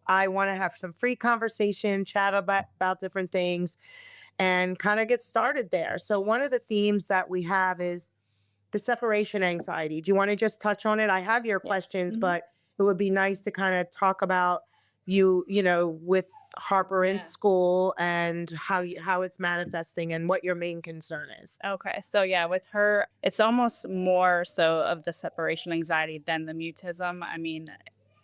I want to have some free conversation, chat about different things, and kind of get started there. So, one of the themes that we have is the separation anxiety. Do you want to just touch on it? I have your Yeah. questions, Mhm. but it would be nice to kind of talk about with Harper in Yeah. school and how it's manifesting and what your main concern is. Okay. So yeah, with her, it's almost more so of the separation anxiety than the mutism. I mean,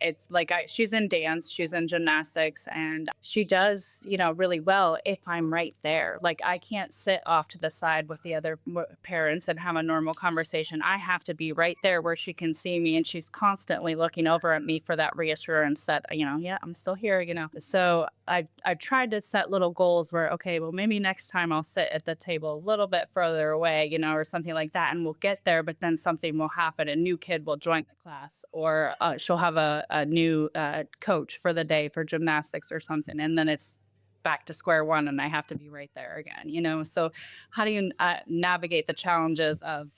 it's like she's in dance, she's in gymnastics, and she does, really well if I'm right there. Like I can't sit off to the side with the other parents and have a normal conversation. I have to be right there where she can see me, and she's constantly looking over at me for that reassurance that, yeah, I'm still here. So I've tried to set little goals where, okay, well, maybe next time I'll sit at the table a little bit further away, or something like that, and we'll get there. But then something will happen. A new kid will join the class, or she'll have a new coach for the day for gymnastics or something, and then it's back to square one, and I have to be right there again. So how do you navigate the challenges of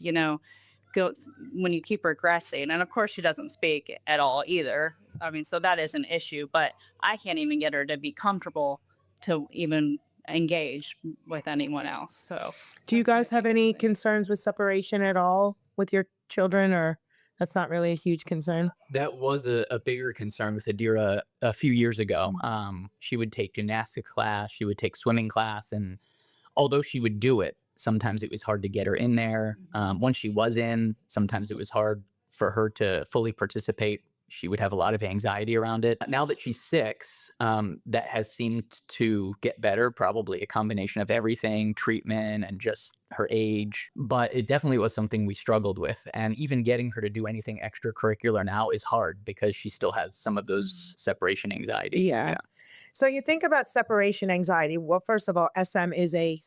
go when you keep regressing? And of course, she doesn't speak at all either. I mean, so that is an issue, but I can't even get her to be comfortable to even engage with anyone else. So Do you that's my guys have biggest any thing. concerns with separation at all with your children, or that's not really a huge concern? That was a bigger concern with Adira a few years ago. She would take gymnastics class, she would take swimming class, and although she would do it, sometimes it was hard to get her in there. Once she was in, sometimes it was hard for her to fully participate. She would have a lot of anxiety around it. Now that she's 6, that has seemed to get better, probably a combination of everything, treatment and just her age. But it definitely was something we struggled with. And even getting her to do anything extracurricular now is hard because she still has some of those separation anxieties. Yeah. Yeah. So you think about separation anxiety. Well, first of all, SM is a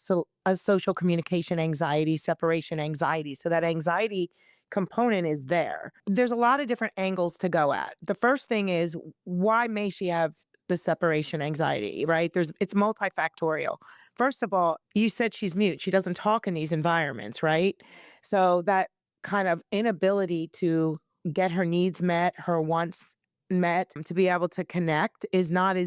social communication anxiety, separation anxiety. So that anxiety component is there. There's a lot of different angles to go at. The first thing is, why may she have the separation anxiety, right? It's multifactorial. First of all, you said she's mute. She doesn't talk in these environments, right? So that kind of inability to get her needs met, her wants met, to be able to connect is not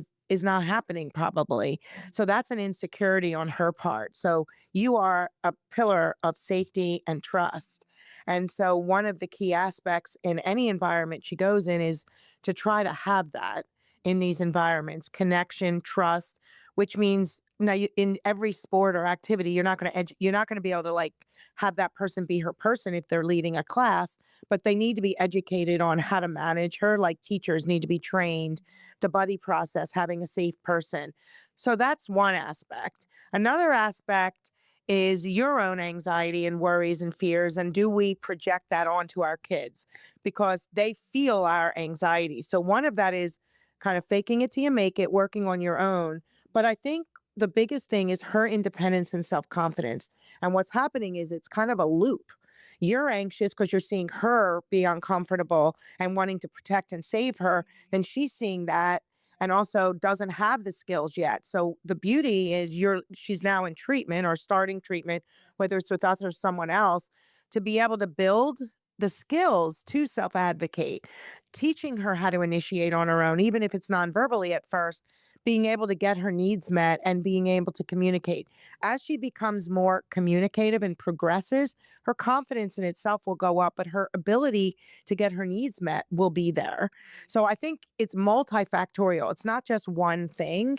happening probably. So that's an insecurity on her part. So you are a pillar of safety and trust. And so one of the key aspects in any environment she goes in is to try to have that in these environments, connection, trust, which means now in every sport or activity, you're not going to be able to like have that person be her person if they're leading a class, but they need to be educated on how to manage her. Like teachers need to be trained, the buddy process, having a safe person. So that's one aspect. Another aspect is your own anxiety and worries and fears. And do we project that onto our kids? Because they feel our anxiety. So one of that is kind of faking it till you make it, working on your own. But I think the biggest thing is her independence and self confidence. And what's happening is it's kind of a loop. You're anxious because you're seeing her be uncomfortable and wanting to protect and save her. Then she's seeing that and also doesn't have the skills yet. So the beauty is she's now in treatment or starting treatment, whether it's with us or someone else, to be able to build the skills to self advocate, teaching her how to initiate on her own, even if it's non verbally at first, being able to get her needs met and being able to communicate. As she becomes more communicative and progresses, her confidence in itself will go up, but her ability to get her needs met will be there. So I think it's multifactorial. It's not just one thing.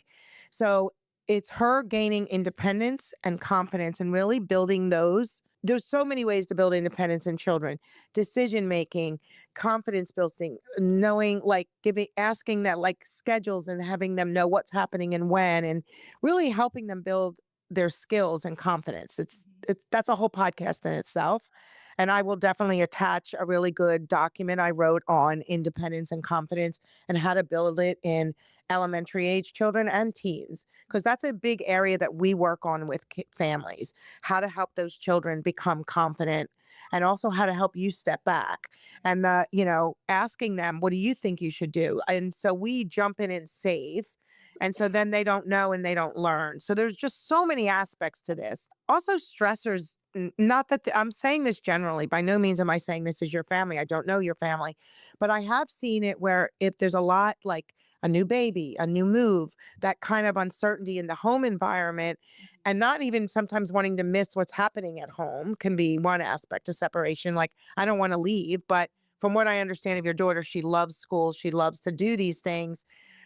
So it's her gaining independence and confidence and really building those. There's so many ways to build independence in children: decision making, confidence building, knowing, like asking that like schedules and having them know what's happening and when, and really helping them build their skills and confidence. That's a whole podcast in itself. And I will definitely attach a really good document I wrote on independence and confidence and how to build it in elementary age children and teens, because that's a big area that we work on with families, how to help those children become confident and also how to help you step back and asking them, what do you think you should do? And so we jump in and save. And so then they don't know and they don't learn. So there's just so many aspects to this. Also, stressors, not that I'm saying this generally, by no means am I saying this is your family. I don't know your family, but I have seen it where if there's a lot like a new baby, a new move, that kind of uncertainty in the home environment, and not even sometimes wanting to miss what's happening at home can be one aspect of separation. Like, I don't want to leave, but from what I understand of your daughter, she loves school, she loves to do these things.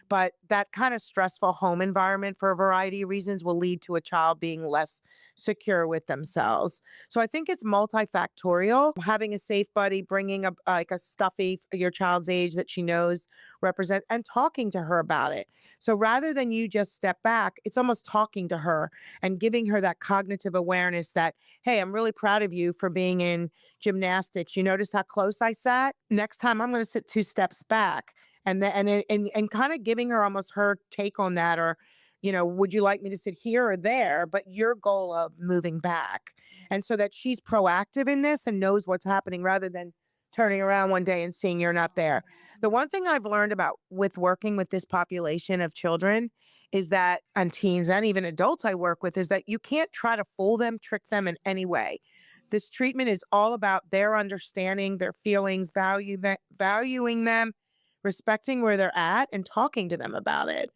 But that kind of stressful home environment for a variety of reasons will lead to a child being less secure with themselves. So I think it's multifactorial. Having a safe buddy, bringing a like a stuffy your child's age that she knows represent, and talking to her about it. So rather than you just step back, it's almost talking to her and giving her that cognitive awareness that, hey, I'm really proud of you for being in gymnastics. You noticed how close I sat? Next time I'm going to sit 2 steps back. And then and kind of giving her almost her take on that, or would you like me to sit here or there, but your goal of moving back, and so that she's proactive in this and knows what's happening rather than turning around one day and seeing you're not there. The one thing I've learned about with working with this population of children is that, and teens and even adults I work with, is that you can't try to fool them, trick them in any way. This treatment is all about their understanding their feelings, valuing them, respecting where they're at, and talking to them about it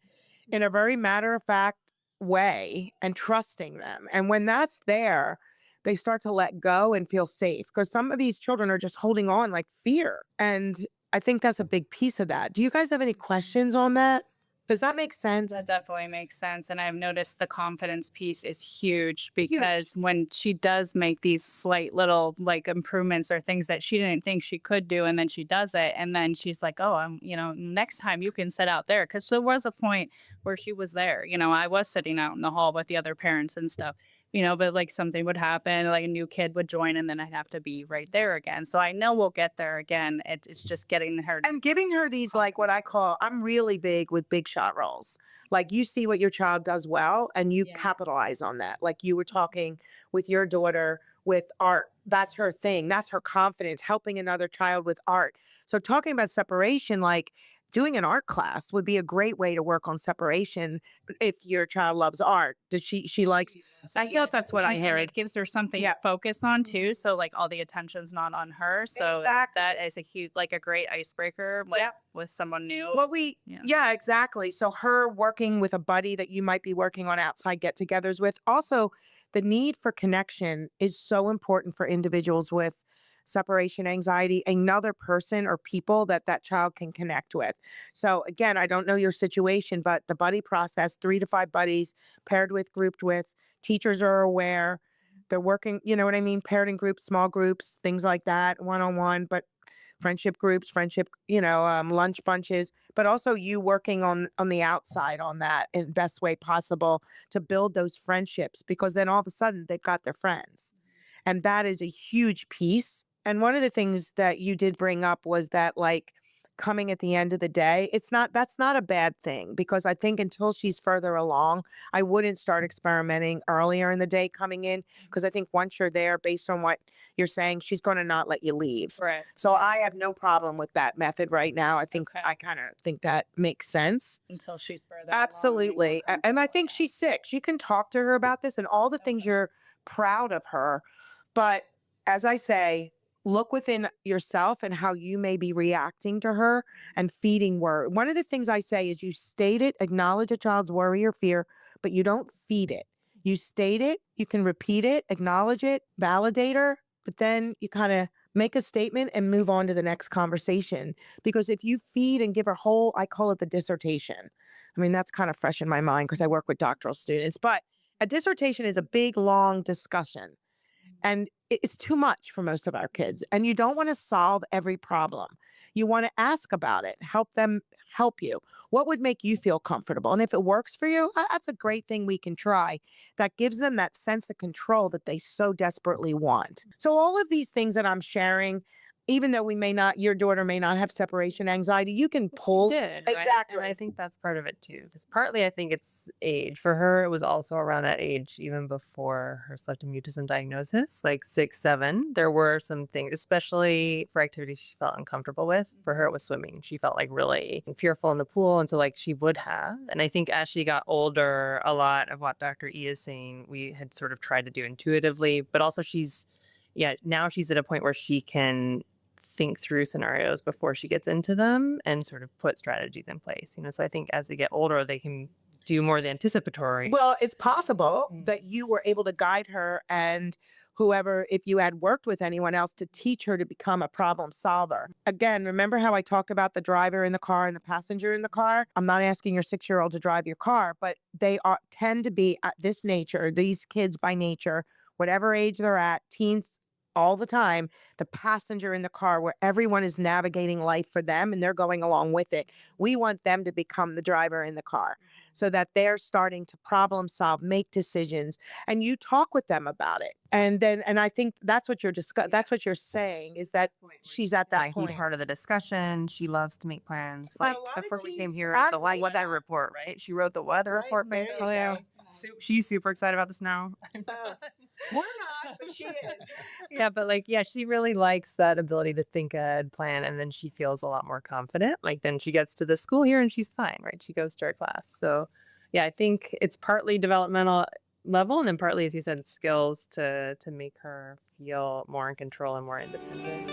in a very matter of fact way, and trusting them. And when that's there, they start to let go and feel safe, because some of these children are just holding on like fear. And I think that's a big piece of that. Do you guys have any questions on that? Does that make sense? That definitely makes sense. And I've noticed the confidence piece is huge Huge. because when she does make these slight little like improvements or things that she didn't think she could do, and then she does it, and then she's like, oh, next time you can sit out there. Cause there was a point where she was there. I was sitting out in the hall with the other parents and stuff, but like something would happen, like a new kid would join, and then I'd have to be right there again. So I know we'll get there again. It's just getting her. And giving her these, like what I call, I'm really big with big shot roles. Like, you see what your child does well and you Yeah. capitalize on that. Like you were talking with your daughter with art. That's her thing. That's her confidence, helping another child with art. So talking about separation, like doing an art class would be a great way to work on separation if your child loves art. Does she likes I feel that's what I hear. It gives her something Yeah. to focus on too. So like all the attention's not on her. So Exactly. that is a great icebreaker, like Yep. with someone new. Well, Yeah. yeah, exactly. So her working with a buddy that you might be working on outside get-togethers with. Also, the need for connection is so important for individuals with separation anxiety. Another person or people that child can connect with. So again, I don't know your situation, but the buddy process, 3 to 5 buddies paired with, grouped with, teachers are aware. They're working, you know what I mean? Paired in groups, small groups, things like that, one-on-one, but friendship groups, lunch bunches, but also you working on the outside on that in best way possible to build those friendships, because then all of a sudden they've got their friends. And that is a huge piece. And one of the things that you did bring up was that, like, coming at the end of the day, that's not a bad thing, because I think until she's further along, I wouldn't start experimenting earlier in the day coming in, because I think once you're there, based on what you're saying, she's going to not let you leave. Right. So I have no problem with that method right now. I think Okay. I kind of think that makes sense. Until she's further along. Absolutely. And I think she's 6. You can talk to her about this and all the things Okay. you're proud of her. But as I say, look within yourself and how you may be reacting to her and feeding word. One of the things I say is you state it, acknowledge a child's worry or fear, but you don't feed it. You state it, you can repeat it, acknowledge it, validate her, but then you kind of make a statement and move on to the next conversation. Because if you feed and give her whole, I call it the dissertation. I mean, that's kind of fresh in my mind because I work with doctoral students, but a dissertation is a big, long discussion. And it's too much for most of our kids. And you don't want to solve every problem. You want to ask about it, help them help you. What would make you feel comfortable? And if it works for you, that's a great thing we can try. That gives them that sense of control that they so desperately want. So all of these things that I'm sharing, even though your daughter may not have separation anxiety, you can pull. Did, right? Exactly. And I think that's part of it too. Because partly I think it's age. For her, it was also around that age, even before her selective mutism diagnosis, like 6, 7. There were some things, especially for activities she felt uncomfortable with. For her, it was swimming. She felt like really fearful in the pool. And so like she would have. And I think as she got older, a lot of what Dr. E is saying, we had sort of tried to do intuitively, but also now she's at a point where she can think through scenarios before she gets into them and sort of put strategies in place. So I think as they get older, they can do more of the anticipatory. Well, it's possible Mm. that you were able to guide her and whoever, if you had worked with anyone else to teach her to become a problem solver. Again, remember how I talked about the driver in the car and the passenger in the car? I'm not asking your 6-year-old to drive your car, but they tend to be at this nature, these kids by nature, whatever age they're at, teens all the time, the passenger in the car where everyone is navigating life for them and they're going along with it. We want them to become the driver in the car so that they're starting to problem solve, make decisions, and you talk with them about it. And I think that's what that's what you're saying is that she's at that Like, be point. part of the discussion. She loves to make plans. But Like a lot of before we came teens here, aren't the like weather that. report, right? She wrote the weather Right, report for there you Antonio. go. She's super excited about the snow. We're not, but she is. Yeah, but she really likes that ability to think ahead, plan, and then she feels a lot more confident. Like then she gets to the school here and she's fine, right? She goes to her class. So yeah, I think it's partly developmental level and then partly, as you said, skills to make her feel more in control and more independent.